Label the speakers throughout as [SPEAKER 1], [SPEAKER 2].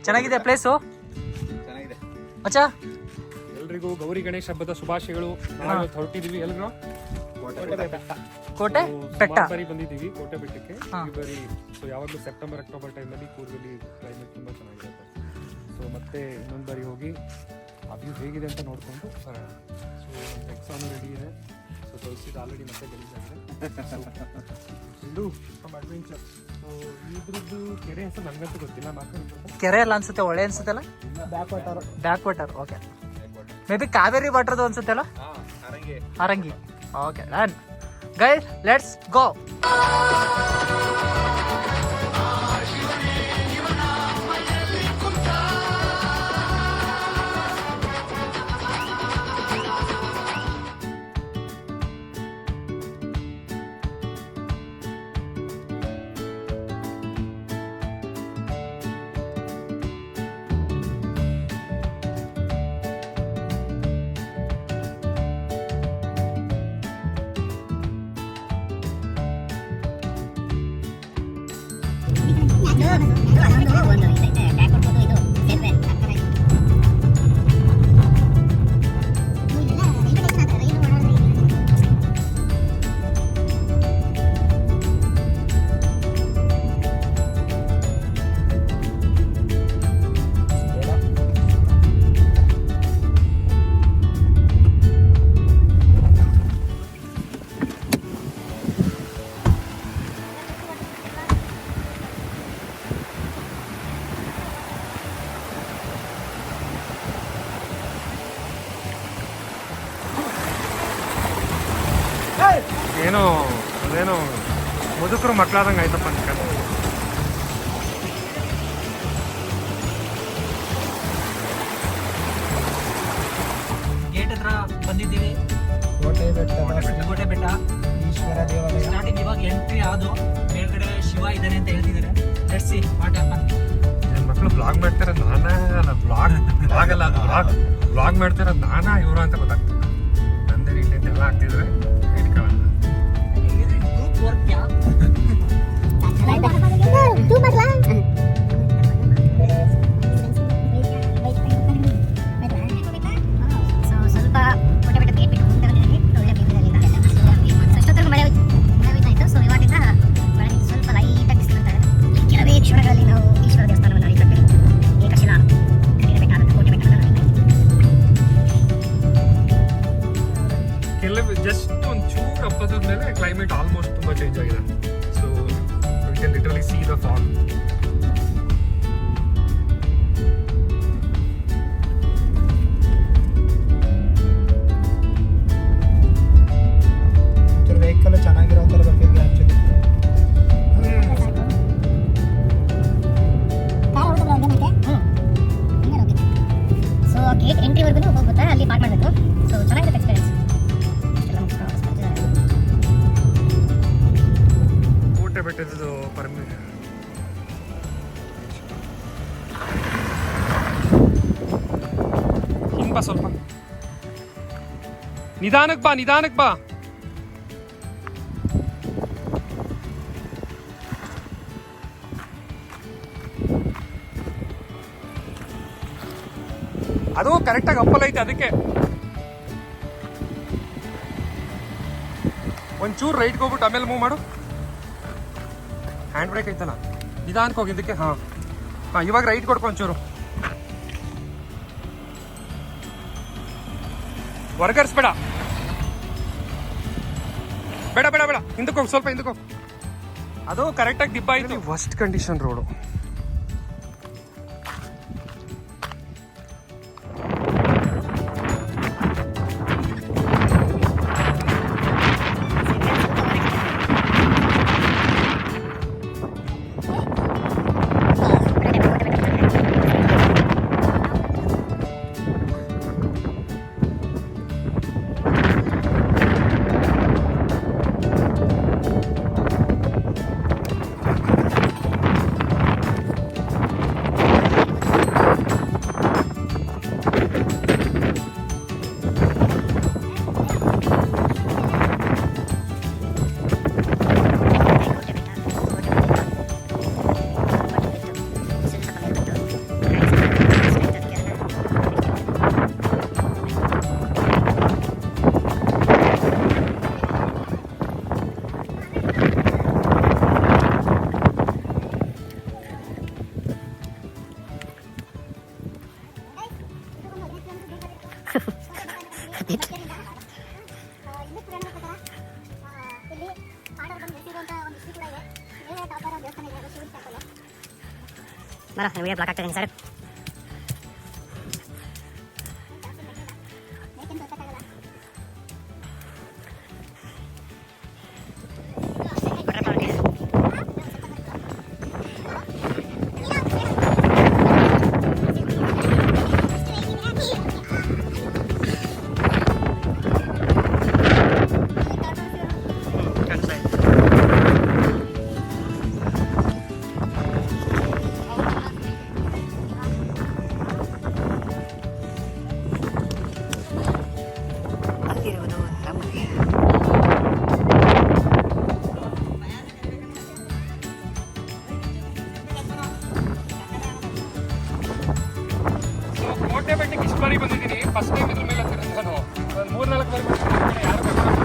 [SPEAKER 1] ಚೆನ್ನಾಗಿದೆ ಪ್ಲೇಸು.
[SPEAKER 2] ಚೆನ್ನಾಗಿದೆ
[SPEAKER 1] ಅಚ್ಚಾ.
[SPEAKER 3] ಎಲ್ರಿಗೂ ಗೌರಿ ಗಣೇಶ ಹಬ್ಬದ ಶುಭಾಶಯಗಳು. ನಾವು ಹೊರಟಿದೀವಿ ಎಲ್ರು
[SPEAKER 1] ಕೋಟೆ ಬೆಟ್ಟ
[SPEAKER 3] ಬಂದಿದ್ದೀವಿ ಕೋಟೆ ಬೆಟ್ಟಕ್ಕೆ. ಈ ಬಾರಿ ಸೊ ಯಾವಾಗಲೂ ಸೆಪ್ಟೆಂಬರ್ ಅಕ್ಟೋಬರ್ ಟೈಮಲ್ಲಿ ಕೂರ್ಗಲ್ಲಿ ಕ್ಲೈಮೇಟ್ ತುಂಬ ಚೆನ್ನಾಗಿರುತ್ತೆ. ಸೊ ಮತ್ತೆ ಇನ್ನೊಂದು ಬಾರಿ ಹೋಗಿ ಆ ವ್ಯೂ ಹೇಗಿದೆ ಅಂತ ನೋಡಿಕೊಂಡು ಬರೋಣ. ಸೊ ನಮ್ಮ ಎಕ್ಸಾಮ್ ರೆಡಿ ಇದೆ. ಸೊ ತೋರಿಸಿದ ಆಲ್ರೆಡಿ ಮತ್ತೆ ಗಲೀಜಾಗಿದೆ. ಇದು ನಮ್ಮ ಅಡ್ವೆಂಚರ್. ಸೊ ಇದ್ರದ್ದು ಕೆರೆ ಹೆಸರು ನನಗಂತೂ ಗೊತ್ತಿಲ್ಲ.
[SPEAKER 1] ಕೆರೆ ಎಲ್ಲ ಅನ್ಸುತ್ತೆ, ಹೊಳೆ ಅನ್ಸುತ್ತಲ್ಲ. Back water. Okay, maybe Kaveri ವಾಟರ್ದು ಅನ್ಸುತ್ತೆ ಅಲ್ಲ. Harangi. Okay done guys, let's go.
[SPEAKER 3] ಏನೋ ಅದೇನೋ ಮುದುಕರು ಮಕ್ಕಳಾದಂಗೆ ಆಯ್ತಪ್ಪ ಅನ್ಕೊಂಡು.
[SPEAKER 1] ಗೇಟ್ ಹತ್ರ ಬಂದಿದ್ದೀವಿ. ಕೋಟೆ ಬೆಟ್ಟ
[SPEAKER 2] ಈಶ್ವರ ದೇವಾಲಯ.
[SPEAKER 1] ಸ್ಟಾರ್ಟಿಂಗ್ ಇವಾಗ ಎಂಟ್ರಿ ಆದು ಮೇಲ್ಗಡೆ ಶಿವ ಇದ್ದಾನೆ ಅಂತ ಹೇಳ್ತಿದ್ದಾರೆ. Let's see what happen.
[SPEAKER 3] ಮಕ್ಕಳು ಬ್ಲಾಗ್ ಮಾಡ್ತಾರೆ, ಬ್ಲಾಗ್ ಮಾಡ್ತಾರೆ ನಾನಾ ಇವರು ಅಂತ ಗೊತ್ತಾಗ್ತದೆ. ನಂದೇ ಇಲ್ಲೇ ಎಲ್ಲ ಆಗ್ತಿದ್ರೆ
[SPEAKER 1] ಗ್ರೂಪ್ ವರ್ಕ್ ಯಾ
[SPEAKER 3] ಜಸ್ಟ್ ಒಂಚೂರು ಹಬ್ಬದ ಮೇಲೆ ಕ್ಲೈಮೇಟ್ ಆಲ್ಮೋಸ್ಟ್ ತುಂಬಾ ಚೇಂಜ್ ಆಗಿದೆ. So you can literally see the fog.
[SPEAKER 2] Vehicle ಚೆನ್ನಾಗಿರೋ ಥರ ಬೇಕು ಆ್ಯಕ್ಚುಲಿ.
[SPEAKER 4] ಸೊ ಗೇಟ್ ಎಂಟ್ರಿವರೆಗೂ ಹೋಗ್ಬಿಟ್ಟು ಅಲ್ಲಿ ಪಾರ್ಕ್ ಮಾಡಬೇಕು. ಸೊ ಚೆನ್ನಾಗಿರುತ್ತೆ ಎಕ್ಸ್ಪೀರಿಯನ್ಸ್.
[SPEAKER 3] ಕೋಟೆ ಬೆಟ್ಟದ್ದು ಹಿಂಗ್ ಬಾ, ಸ್ವಲ್ಪ ನಿಧಾನಕ್ಕೆ ಬಾ. ಅದು ಕರೆಕ್ಟಾಗಿ ಅಪ್ಪಲ್ ಐತೆ, ಅದಕ್ಕೆ ಒಂಚೂರು ರೈಟ್ಗೆ ಹೋಗ್ಬಿಟ್ಟು ಆಮೇಲೆ ಮೂವ್ ಮಾಡು. ಹ್ಯಾಂಡ್ ಬ್ರೇಕ್ ಐತಲ್ಲ, ನಿಧಾನಕ್ಕೆ ಹೋಗಿ ಇದಕ್ಕೆ. ಹಾಂ ಇವಾಗ ರೈಟ್ ಕೊಡ್ಕೊ ಒಂಚೂರು. ವರ್ಗರ್ಸ್ಬೇಡ, ಬೇಡ ಹಿಂದಕ್ಕೆ ಹೋಗಿ, ಸ್ವಲ್ಪ ಹಿಂದಕ್ಕೆ ಹೋಗಿ. ಅದು ಕರೆಕ್ಟಾಗಿ ದಿಬ್ಬ ಐತಿ. Worst condition road.
[SPEAKER 4] ಬರ ವಿಡಿಯೋ ಬ್ಲಾಕ್ ಆಗ್ತದೆ ಸರ್.
[SPEAKER 3] ಕೋಟೆ ಬೆಟ್ಟಕ್ಕೆ ಇಷ್ಟು ಬಾರಿ ಬಂದಿದ್ದೀನಿ. ಫಸ್ಟ್ ಟೈಮ್ ಇದ್ರ ಮೇಲೆ ಹತ್ತಿರ ನಾನು ಒಂದು 3-4 ಬಾರಿ ಬಂದಿದ್ದೀನಿ. ಯಾರು ಗೊತ್ತಿಲ್ಲ.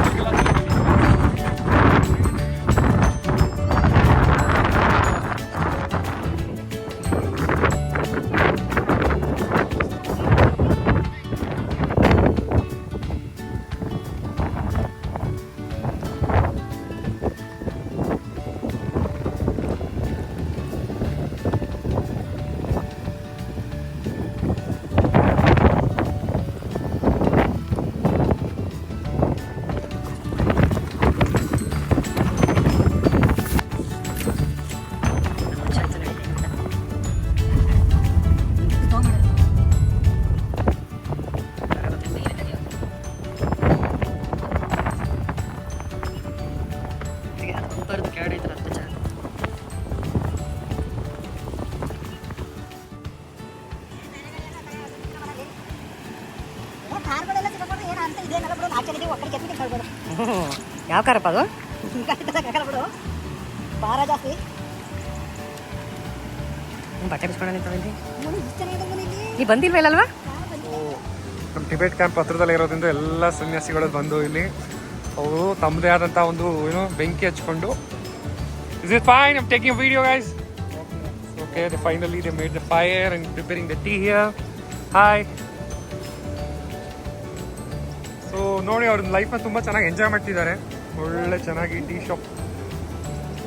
[SPEAKER 4] ಯಾವ ಕಾರಪ್ಪ ಅದು? ಭಾರ ಜಾಸ್ತಿ ಬಟ್ಟೆ ಬಿಸ್ಕೊಂಡು ನಿಂತಲ್ಲಿ ನೀ ಬಂದಿಲ್ವಲ್ಲವಾ?
[SPEAKER 3] ನಮ್ಮ ಟಿಬೆಟ್ ಕ್ಯಾಂಪ್ ಹತ್ರದಲ್ಲೇ ಇರೋದ್ರಿಂದ ಎಲ್ಲ ಸನ್ಯಾಸಿಗಳು ಬಂದು ಇಲ್ಲಿ ಅವರು ತಮ್ಮದೇ ಆದಂಥ ಒಂದು ಏನೋ ಬೆಂಕಿ ಹಚ್ಕೊಂಡು is it fine I'm taking video guys. Okay they finally they made the fire and preparing the tea here. Hi. So ನೋಡಿ ಅವ್ರ ಲೈಫ್ನ ತುಂಬ ಚೆನ್ನಾಗಿ ಎಂಜಾಯ್ ಮಾಡ್ತಿದ್ದಾರೆ. ಒಳ್ಳೆ ಚೆನ್ನಾಗಿ ಟೀ ಶಾಪ್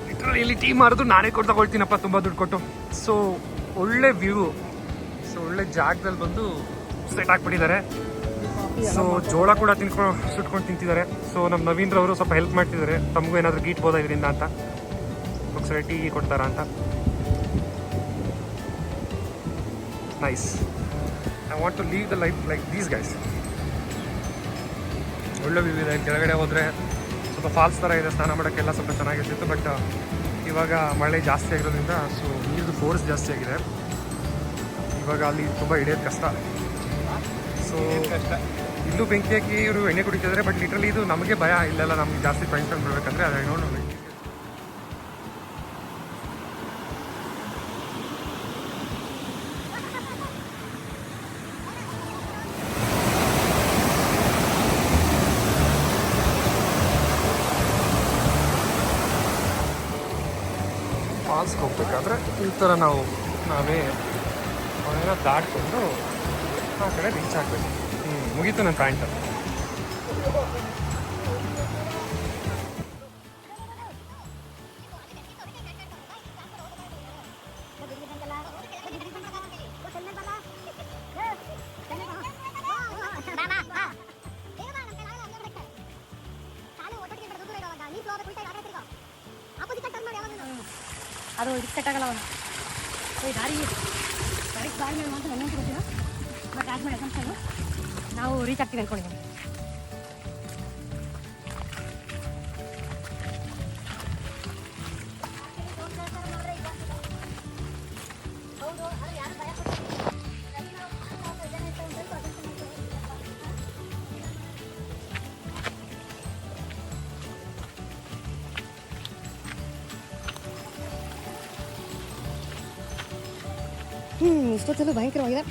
[SPEAKER 3] ಲಿಟ್ರಲಿ ಇಲ್ಲಿ ಟೀ ಮಾರಿದ್ರು ನಾನೇ ಕೊಟ್ಟು ತಗೊಳ್ತೀನಪ್ಪ ತುಂಬ ದುಡ್ಡು ಕೊಟ್ಟು. ಸೊ ಒಳ್ಳೆ ವ್ಯೂ, ಸೊ ಒಳ್ಳೆ ಜಾಗದಲ್ಲಿ ಬಂದು ಸೆಟ್ ಹಾಕ್ಬಿಟ್ಟಿದ್ದಾರೆ. ಸೊ ಜೋಳ ಕೂಡ ಸುಟ್ಕೊಂಡು ತಿಂತಿದ್ದಾರೆ. ಸೊ ನಮ್ಮ ನವೀನ್ರವರು ಸ್ವಲ್ಪ ಹೆಲ್ಪ್ ಮಾಡ್ತಿದ್ದಾರೆ. ತಮಗೂ ಏನಾದರೂ ಗೀಟ್ಬೋದಾ ಇದರಿಂದ ಅಂತ, ಒಂದ್ಸರಿ ಟೀ ಕೊಡ್ತಾರಾ ಅಂತ. Nice. I want to live the life like these guys. ಒಳ್ಳೆ ವ್ಯೂ ಇದೆ. ಕೆಳಗಡೆ ಹೋದರೆ ಸ್ವಲ್ಪ ಫಾಲ್ಸ್ ಥರ ಇದೆ, ಸ್ನಾನ ಮಾಡೋಕ್ಕೆಲ್ಲ ಸ್ವಲ್ಪ ಚೆನ್ನಾಗಿರ್ತಿತ್ತು. ಬಟ್ ಇವಾಗ ಮಳೆ ಜಾಸ್ತಿ ಆಗಿರೋದ್ರಿಂದ ಸೊ ನೀರು ಫೋರ್ಸ್ ಜಾಸ್ತಿ ಆಗಿದೆ. ಇವಾಗ ಅಲ್ಲಿ ತುಂಬ ಹಿಡಿಯೋದು ಕಷ್ಟ. ಸೊ ಇಲ್ಲೂ ಬೆಂಕಿ ಹಾಕಿ ಇವರು ಎಣ್ಣೆ ಕುಡಿತಿದ್ದಾರೆ. ಬಟ್ ಲಿಟ್ರಲಿ ಇದು ನಮಗೆ ಭಯ, ಇಲ್ಲೆಲ್ಲ ನಮ್ಗೆ ಜಾಸ್ತಿ ಟೆನ್ಷನ್ ಬಿಡಬೇಕಂದ್ರೆ ಅದೇ ನೋಡಿ. ಫಾಲ್ಸ್ಗೆ ಹೋಗ್ಬೇಕಾದ್ರೆ ಈ ಥರ ನಾವೇ ಅವನ್ನೆಲ್ಲ ದಾಟ್ಕೊಂಡು ಆ ಕಡೆ ರೀಚ್ ಆಗಬೇಕು. ಮುಗೀತು ನನ್ನ ಪ್ಯಾಂಟ್.
[SPEAKER 4] ಅದು ಇದಕ್ಕೆ ಕಟ್ಟಾಗಲ್ಲ ಅವನು ದಾರಿ ದಾರಿ ಮೇಲೆ ಅಂತ ನನಗೆ ಗೊತ್ತಿಲ್ಲ. ಬಟ್ ಆದ್ಮೇಲೆ ಅಸಂಪ್ಷನ್ನು ನಾವು ರೀಚ್ ಆಗ್ತೀವಿ ಅಂದ್ಕೊಂಡಿದ್ದೀವಿ. ಇಷ್ಟೊತ್ತಲ್ಲೂ ಭಯಂಕರವಾಗಿದೆ.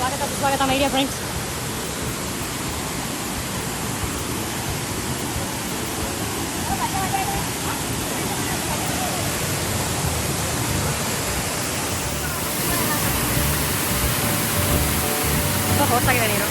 [SPEAKER 4] ಸ್ವಾಗತ ಸುಸ್ವಾಗತ ಮೈ ಡಿಯರ್ ಫ್ರೆಂಡ್ಸ್. ತುಂಬ ಫೋರ್ಸ್ ಆಗಿದೆ ನೀರು.